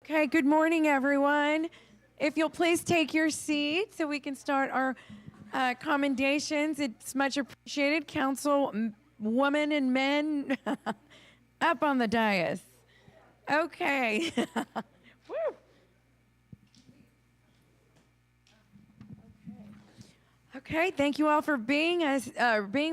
Okay, good morning, everyone. If you'll please take your seat so we can start our commendations. It's much appreciated. Council, women and men up on the dais. Okay. Woo. Okay, thank you all for being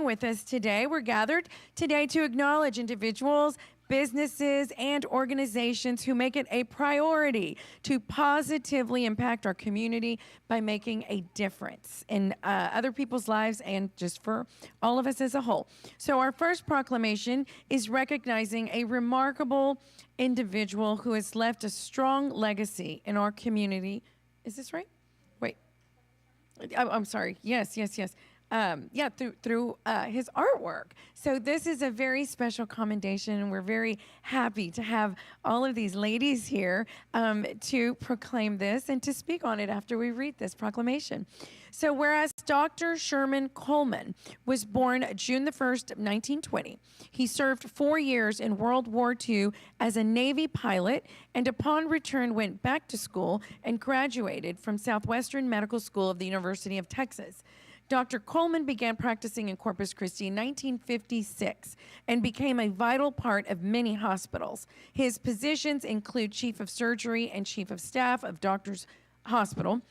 with us today. We're gathered today to acknowledge individuals, businesses, and organizations who make it a priority to positively impact our community by making a difference in other people's lives and just for all of us as a whole. So our first proclamation is recognizing a remarkable individual who has left a strong legacy in our community. Is this right? Wait. I'm sorry. Yes. Through his artwork. So this is a very special commendation, and we're very happy to have all of these ladies here to proclaim this and to speak on it after we read this proclamation. So whereas Dr. Sherman Coleman was born June the 1st, 1920, he served 4 years in World War II as a Navy pilot, and upon return went back to school and graduated from Southwestern Medical School of the University of Texas. Dr. Coleman began practicing in Corpus Christi in 1956 and became a vital part of many hospitals. His positions include Chief of Surgery and Chief of Staff of Doctors Hospital,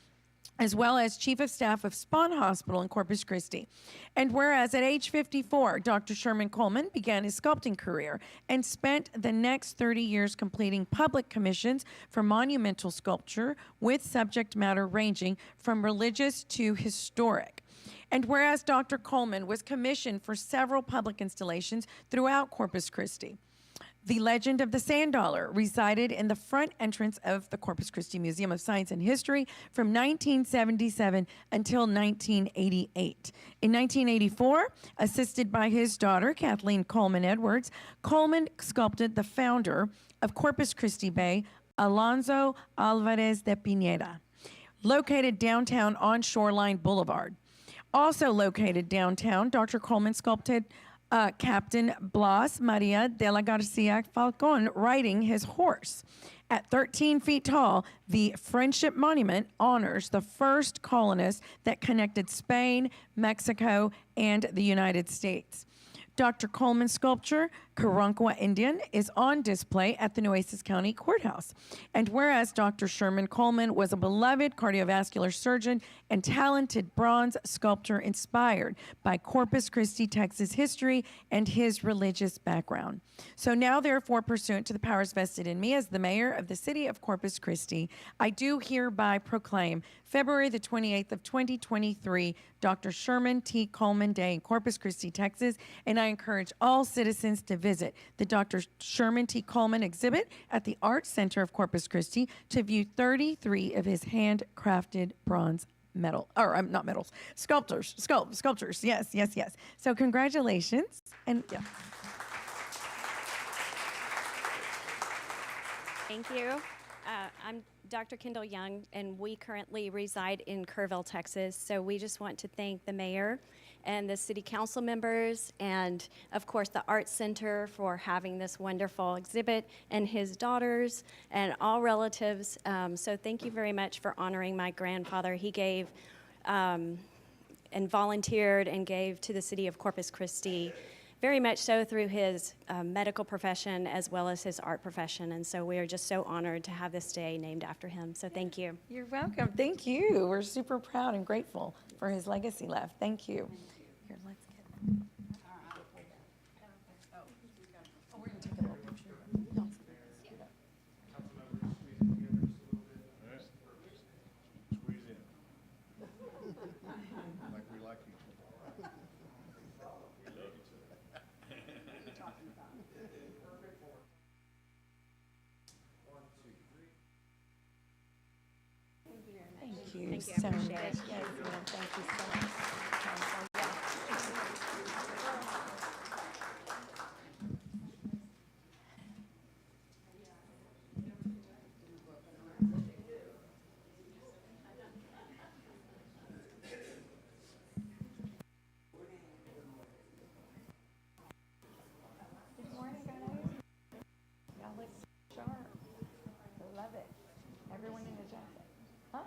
as well as Chief of Staff of Spahn Hospital in Corpus Christi. And whereas at age 54, Dr. Sherman Coleman began his sculpting career and spent the next 30 years completing public commissions for monumental sculpture with subject matter ranging from religious to historic. And whereas Dr. Coleman was commissioned for several public installations throughout Corpus Christi, the legend of the sand dollar resided in the front entrance of the Corpus Christi Museum of Science and History from 1977 until 1988. In 1984, assisted by his daughter, Kathleen Coleman Edwards, Coleman sculpted the founder of Corpus Christi Bay, Alonso Alvarez de Pineda, located downtown on Shoreline Boulevard. Also located downtown, Dr. Coleman sculpted Captain Blas Maria de la Garcia Falcon riding his horse. At 13 feet tall, the Friendship Monument honors the first colonists that connected Spain, Mexico, and the United States. Dr. Coleman's sculpture, Caronqua Indian, is on display at the Nueces County Courthouse. And whereas Dr. Sherman Coleman was a beloved cardiovascular surgeon and talented bronze sculptor inspired by Corpus Christi, Texas history and his religious background. So now, therefore, pursuant to the powers vested in me as the mayor of the city of Corpus Christi, I do hereby proclaim February the 28th of 2023, Dr. Sherman T. Coleman Day in Corpus Christi, Texas, and I encourage all citizens to visit the Dr. Sherman T. Coleman exhibit at the Arts Center of Corpus Christi to view 33 of his handcrafted bronze not medals, sculptures. Yes. So congratulations. And yeah. Thank you. I'm Dr. Kendall Young, and we currently reside in Kerrville, Texas. So we just want to thank the mayor and the city council members and, of course, the Arts Center for having this wonderful exhibit, and his daughters and all relatives. So thank you very much for honoring my grandfather. He gave and volunteered and gave to the city of Corpus Christi, very much so through his medical profession as well as his art profession. And so we are just so honored to have this day named after him. So thank you. You're welcome. Thank you. We're super proud and grateful for his legacy left. Thank you. Here, let's get it. Oh, we're going to take a little picture. Squeeze in. Like we like each other. Thank you Thank you. so I much. appreciate it. Yes, ma'am. Thank you so much. Good morning, guys. Y'all look sharp. I love it. Everyone in a jacket. Huh?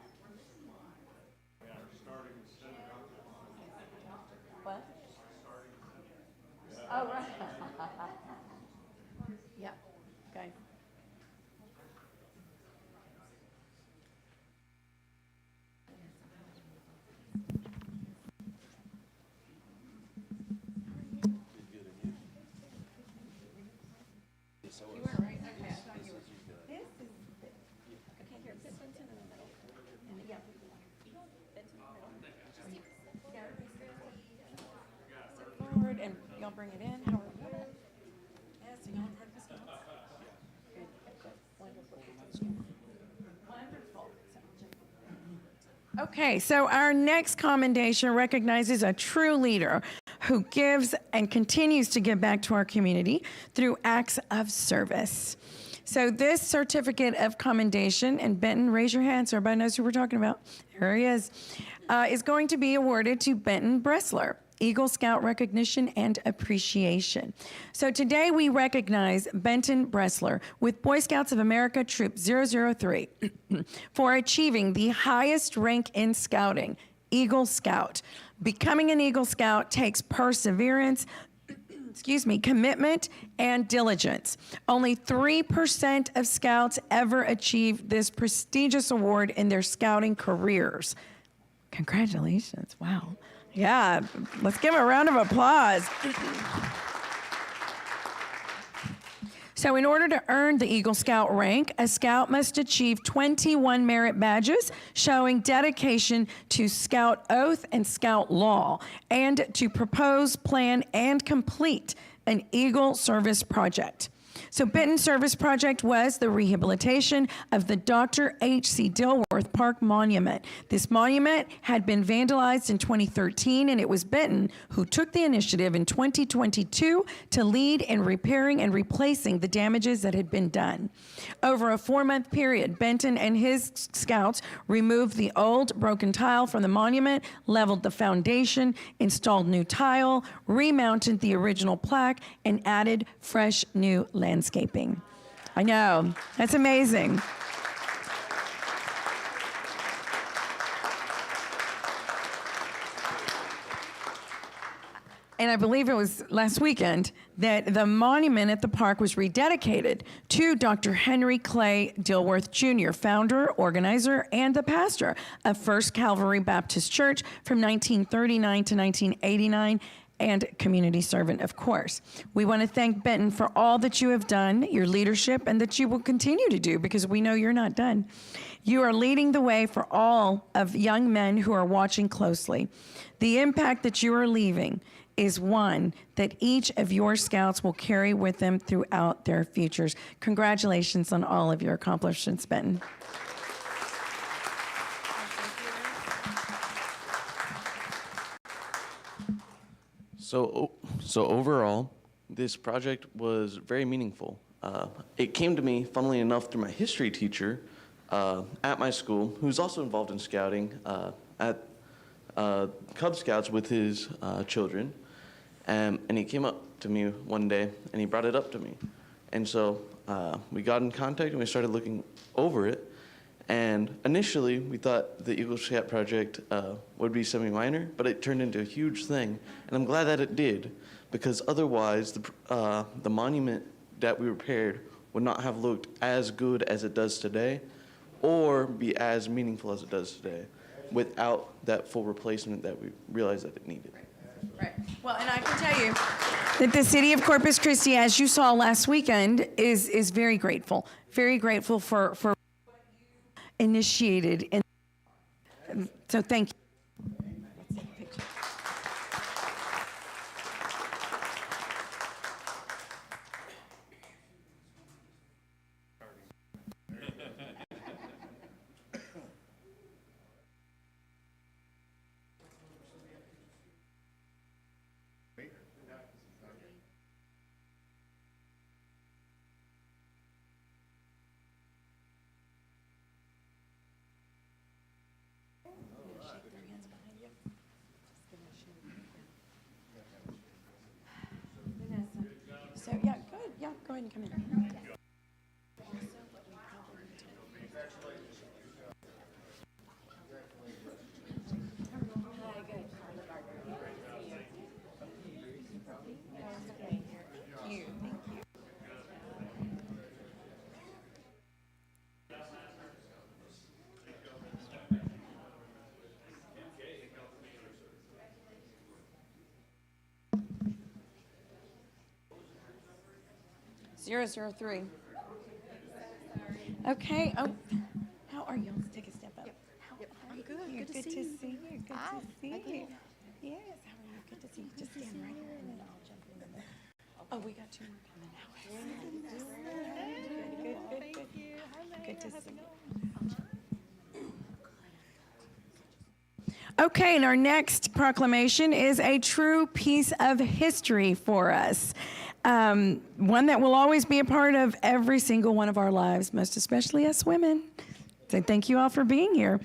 What? Oh, right. Yeah, okay. You were right. Okay, I thought you were. This is. Okay, here, put Benton in the middle. And yeah. Benton in the middle. Yeah, step forward and y'all bring it in. How are you? Yes, and y'all heard this. Good, good, wonderful. Wonderful. Okay, so our next commendation recognizes a true leader who gives and continues to give back to our community through acts of service. So this certificate of commendation, and Benton, raise your hand so everybody knows who we're talking about. There he is going to be awarded to Benton Bressler, Eagle Scout Recognition and Appreciation. So today we recognize Benton Bressler with Boy Scouts of America Troop 003 for achieving the highest rank in scouting, Eagle Scout. Becoming an Eagle Scout takes perseverance, commitment, and diligence. Only 3% of scouts ever achieve this prestigious award in their scouting careers. Congratulations, wow. Yeah, let's give a round of applause. So in order to earn the Eagle Scout rank, a scout must achieve 21 merit badges showing dedication to Scout oath and Scout law, and to propose, plan, and complete an Eagle service project. So Benton Service Project was the rehabilitation of the Dr. H.C. Dilworth Park Monument. This monument had been vandalized in 2013, and it was Benton who took the initiative in 2022 to lead in repairing and replacing the damages that had been done. Over a 4-month period, Benton and his scouts removed the old broken tile from the monument, leveled the foundation, installed new tile, remounted the original plaque, and added fresh new landscaping. I know, that's amazing. And I believe it was last weekend that the monument at the park was rededicated to Dr. Henry Clay Dilworth Jr., founder, organizer, and the pastor of First Calvary Baptist Church from 1939 to 1989, and community servant, of course. We want to thank Benton for all that you have done, your leadership, and that you will continue to do, because we know you're not done. You are leading the way for all of young men who are watching closely. The impact that you are leaving is one that each of your scouts will carry with them throughout their futures. Congratulations on all of your accomplishments, Benton. So overall, this project was very meaningful. It came to me, funnily enough, through my history teacher at my school, who's also involved in scouting at Cub Scouts with his children. And he came up to me one day, and he brought it up to me. And so we got in contact, and we started looking over it. And initially, we thought the Eagle Scout project would be semi-minor, but it turned into a huge thing. And I'm glad that it did, because otherwise, the monument that we repaired would not have looked as good as it does today, or be as meaningful as it does today, without that full replacement that we realized that it needed. Right. Well, and I can tell you that the city of Corpus Christi, as you saw last weekend, is very grateful for what you initiated. And so thank you. So, yeah, go ahead. Yeah, go ahead and come in. 003. Okay. Oh, how are you? Let's take a step up. I'm good. Good to see you. Good to see you. Yes. How are you? Good to see you. Just stand right here, and then I'll jump in the middle. Oh, we got two more coming now. Good. Good to see you. Okay, and our next proclamation is a true piece of history for us. One that will always be a part of every single one of our lives, most especially us women. So thank you all for being here.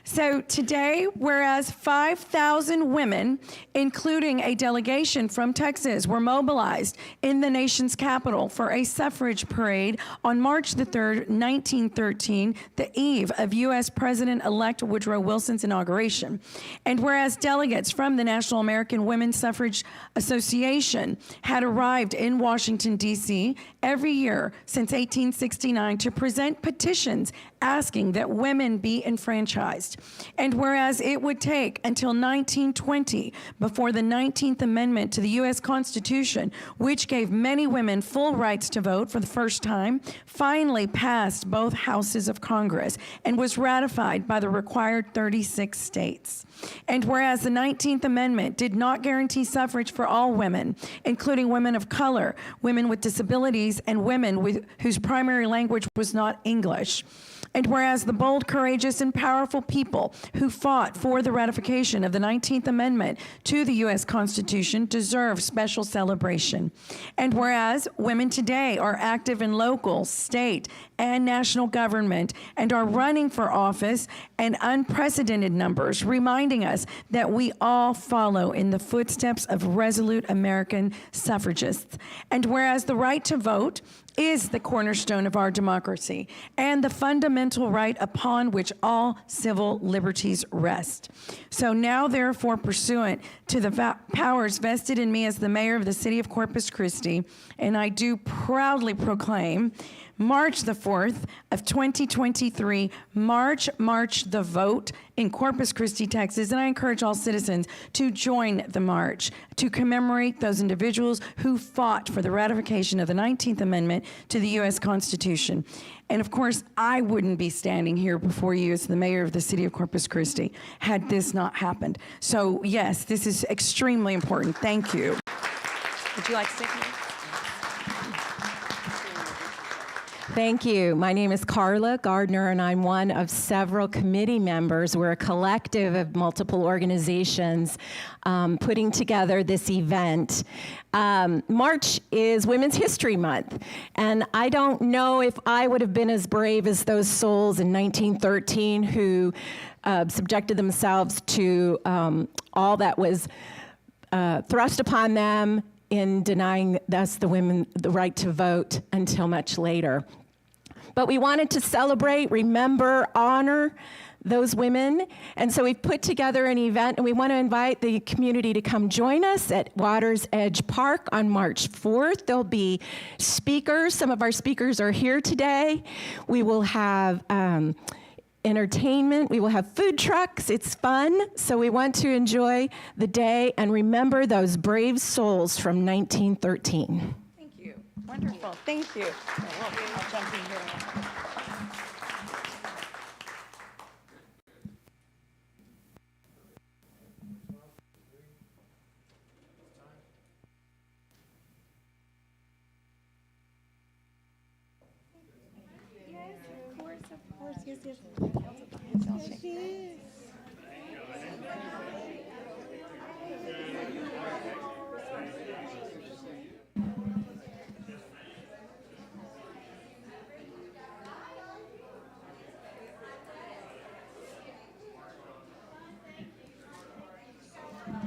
So today, whereas 5,000 women, including a delegation from Texas, were mobilized in the nation's capital for a suffrage parade on March the 3rd, 1913, the eve of U.S. President-elect Woodrow Wilson's inauguration. And whereas delegates from the National American Women's Suffrage Association had arrived in Washington, D.C. every year since 1869 to present petitions asking that women be enfranchised. And whereas it would take until 1920 before the 19th Amendment to the U.S. Constitution, which gave many women full rights to vote for the first time, finally passed both houses of Congress and was ratified by the required 36 states. And whereas the 19th Amendment did not guarantee suffrage for all women, including women of color, women with disabilities, and women whose primary language was not English. And whereas the bold, courageous, and powerful people who fought for the ratification of the 19th Amendment to the U.S. Constitution deserve special celebration. And whereas women today are active in local, state, and national government and are running for office in unprecedented numbers, reminding us that we all follow in the footsteps of resolute American suffragists. And whereas the right to vote is the cornerstone of our democracy and the fundamental right upon which all civil liberties rest. So now, therefore, pursuant to the powers vested in me as the mayor of the city of Corpus Christi, and I do proudly proclaim March the 4th of 2023, March the Vote in Corpus Christi, Texas, and I encourage all citizens to join the march to commemorate those individuals who fought for the ratification of the 19th Amendment to the U.S. Constitution. And of course, I wouldn't be standing here before you as the mayor of the city of Corpus Christi had this not happened. So yes, this is extremely important. Thank you. Would you like to take me? Thank you. My name is Carla Gardner, and I'm one of several committee members. We're a collective of multiple organizations putting together this event. March is Women's History Month, and I don't know if I would have been as brave as those souls in 1913 who subjected themselves to all that was thrust upon them in denying us, the women, the right to vote until much later. But we wanted to celebrate, remember, honor those women. And so we've put together an event, and we want to invite the community to come join us at Waters Edge Park on March 4th. There'll be speakers. Some of our speakers are here today. We will have entertainment. We will have food trucks. It's fun. So we want to enjoy the day and remember those brave souls from 1913. Thank you. Wonderful. Thank you. I'll jump in here. Of course, yes.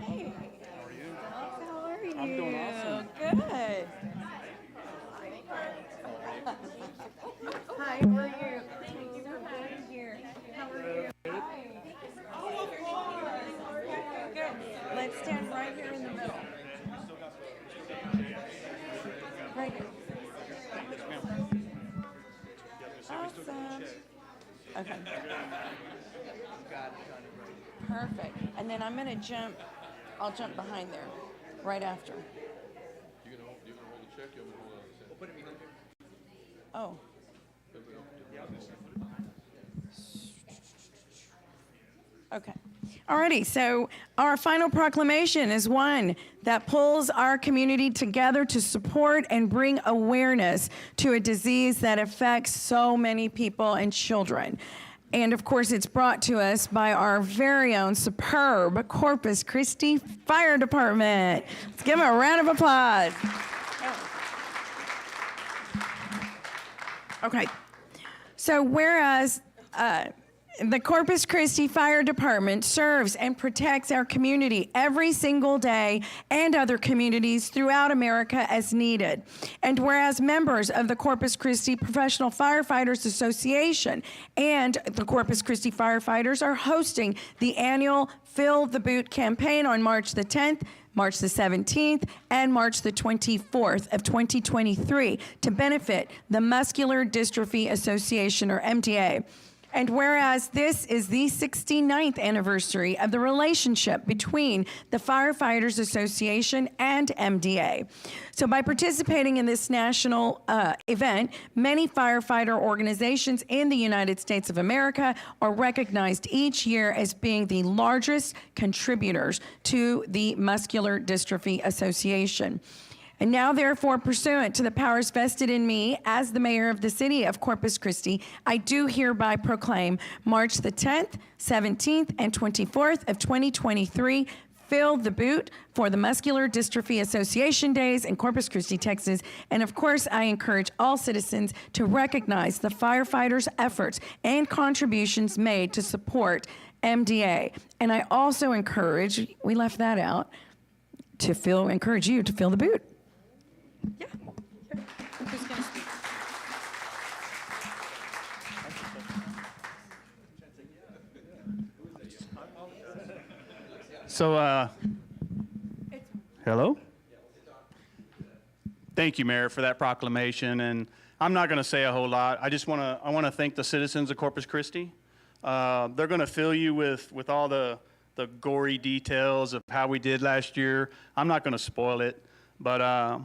Hey. How are you? I'm doing awesome. Good. Hi, how are you? Thank you for being here. How are you? Good. Let's stand right here in the middle. Right here. Awesome. Okay. Perfect. And then I'm gonna jump. I'll jump behind there, right after. You gonna hold the check? You want me to hold it on the check? We'll put it behind here. Oh. Okay. Alrighty, so our final proclamation is one that pulls our community together to support and bring awareness to a disease that affects so many people and children. And of course, it's brought to us by our very own superb Corpus Christi Fire Department. Let's give them a round of applause. Okay. So whereas the Corpus Christi Fire Department serves and protects our community every single day and other communities throughout America as needed. And whereas members of the Corpus Christi Professional Firefighters Association and the Corpus Christi Firefighters are hosting the annual Fill the Boot campaign on March the 10th, March the 17th, and March the 24th of 2023 to benefit the Muscular Dystrophy Association, or MDA. And whereas this is the 69th anniversary of the relationship between the Firefighters Association and MDA. So by participating in this national event, many firefighter organizations in the United States of America are recognized each year as being the largest contributors to the Muscular Dystrophy Association. And now, therefore, pursuant to the powers vested in me as the mayor of the city of Corpus Christi, I do hereby proclaim March the 10th, 17th, and 24th of 2023 Fill the Boot for the Muscular Dystrophy Association Days in Corpus Christi, Texas. And of course, I encourage all citizens to recognize the firefighters' efforts and contributions made to support MDA. And I also encourage, we left that out, encourage you to fill the boot. Yeah. Who's going to speak? So, hello? Thank you, Mayor, for that proclamation. And I'm not going to say a whole lot. I want to thank the citizens of Corpus Christi. They're going to fill you with all the gory details of how we did last year. I'm not going to spoil it. But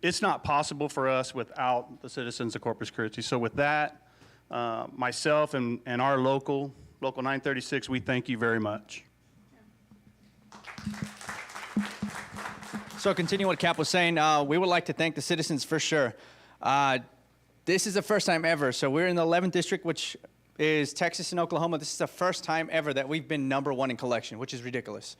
it's not possible for us without the citizens of Corpus Christi. So with that, myself and our local 936, we thank you very much. So continuing what Cap was saying, we would like to thank the citizens for sure. This is the first time ever. So we're in the 11th district, which is Texas and Oklahoma. This is the first time ever that we've been #1 in collection, which is ridiculous.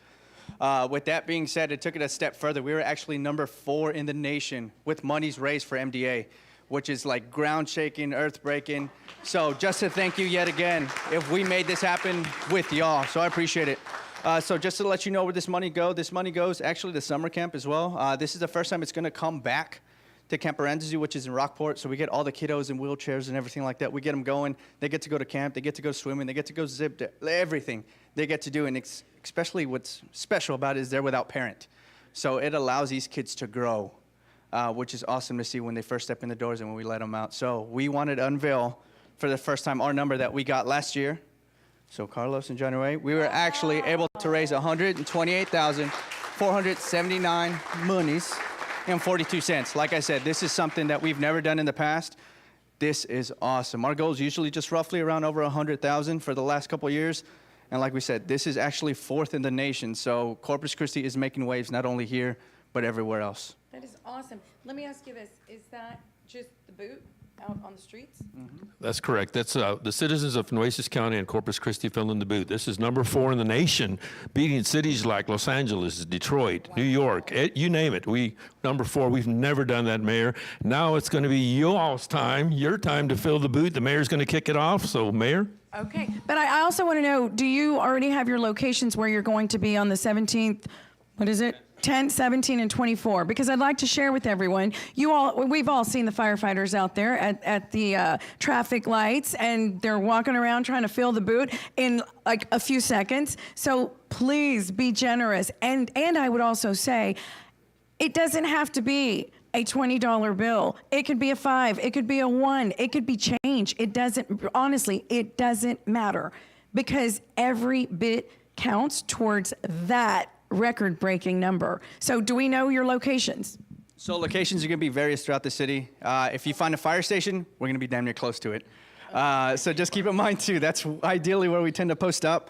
With that being said, it took it a step further. We were actually #4 in the nation with monies raised for MDA, which is like ground shaking, earth breaking. So just to thank you yet again, if we made this happen with y'all, so I appreciate it. So just to let you know where this money goes actually to summer camp as well. This is the first time it's gonna come back to Camp Aranzazu, which is in Rockport. So we get all the kiddos in wheelchairs and everything like that. We get them going. They get to go to camp. They get to go swimming. They get to go zip, everything they get to do. And especially what's special about it is they're without parent. So it allows these kids to grow, which is awesome to see when they first step in the doors and when we let them out. So we wanted to unveil for the first time our number that we got last year. So Carlos and January, we were actually able to raise $128,479 monies and 42 cents. Like I said, this is something that we've never done in the past. This is awesome. Our goal is usually just roughly around over 100,000 for the last couple of years. And like we said, this is actually 4th in the nation. So Corpus Christi is making waves not only here, but everywhere else. That is awesome. Let me ask you this. Is that just the boot out on the streets? That's correct. That's the citizens of Nueces County and Corpus Christi filling the boot. This is #4 in the nation, beating cities like Los Angeles, Detroit, New York, you name it. We #4. We've never done that, Mayor. Now it's going to be your time to fill the boot. The mayor's going to kick it off. So, Mayor. Okay, but I also want to know, do you already have your locations where you're going to be on the 17th, 10, 17, and 24? Because I'd like to share with everyone, we've all seen the firefighters out there at the traffic lights, and they're walking around trying to fill the boot in like a few seconds. So please be generous. And I would also say, it doesn't have to be a $20 bill. It could be a $5, it could be a $1, it could be change. It doesn't matter, because every bit counts towards that record-breaking number. So do we know your locations? So locations are going to be various throughout the city. If you find a fire station, we're going to be damn near close to it. So just keep in mind, too, that's ideally where we tend to post up.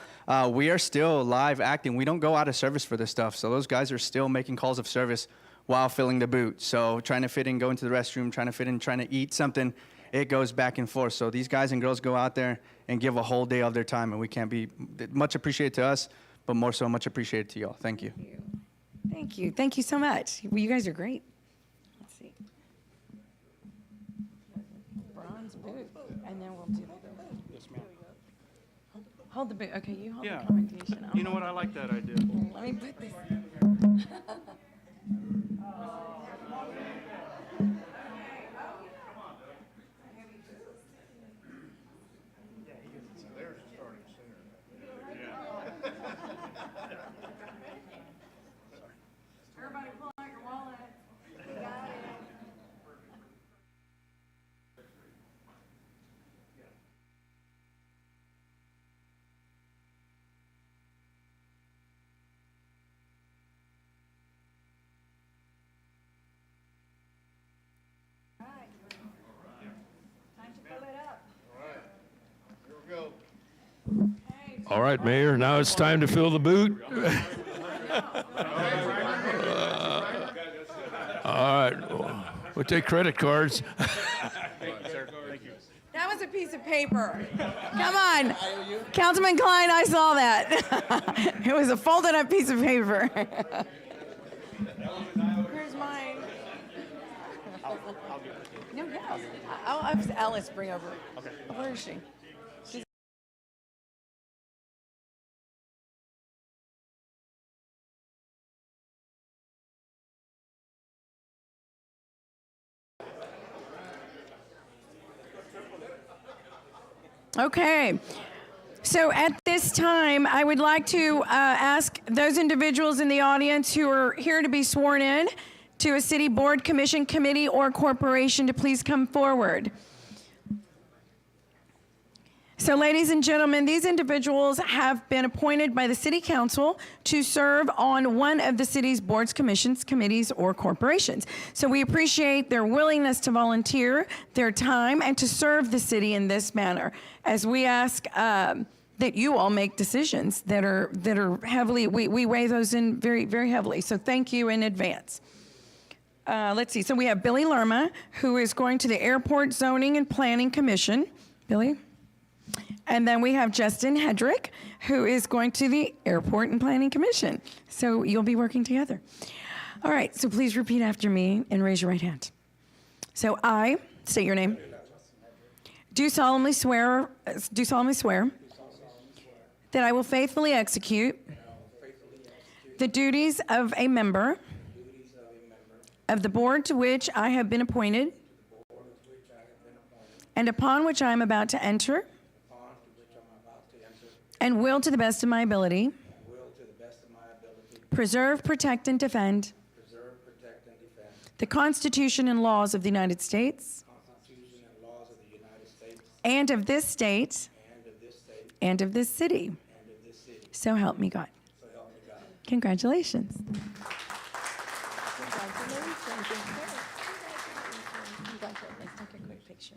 We are still live acting. We don't go out of service for this stuff. So those guys are still making calls of service while filling the boot. So trying to fit in, going to the restroom, trying to fit in, trying to eat something, it goes back and forth. So these guys and girls go out there and give a whole day of their time, and we can't be much appreciated to us, but more so much appreciated to y'all. Thank you. Thank you. Thank you so much. Well, you guys are great. Let's see. Bronze boot, and then we'll do the boot. Yes, ma'am. Hold the boot. Okay, you hold Yeah. the commendation. You know what? I like that idea. Let me put this. They're starting sooner. Everybody pull out your wallet. You got it. Time to fill it up. Here we go. All right, Mayor, now it's time to fill the boot. All right, we'll take credit cards. That was a piece of paper. Come on. Councilman Klein, I saw that. It was a folded up piece of paper. Here's mine. No, yeah. I'll have Alice bring over. Okay. Where is she? Okay. So at this time, I would like to ask those individuals in the audience who are here to be sworn in to a city board, commission, committee, or corporation to please come forward. So ladies and gentlemen, these individuals have been appointed by the city council to serve on one of the city's boards, commissions, committees, or corporations. So we appreciate their willingness to volunteer their time and to serve the city in this manner, as we ask that you all make decisions that are heavily, we weigh those in very, very heavily. So thank you in advance. Let's see, so we have Billy Lerma, who is going to the Airport Zoning and Planning Commission. Billy? And then we have Justin Hedrick, who is going to the Airport and Planning Commission. So you'll be working together. All right, so please repeat after me and raise your right hand. So I, state your name, do solemnly swear that I will faithfully execute the duties of a member of the board to which I have been appointed and upon which I am about to enter, and will to the best of my ability preserve, protect, and defend the Constitution and laws of the United States and of this state and of this city. So help me God. Congratulations. Congratulations. Let's take a quick picture.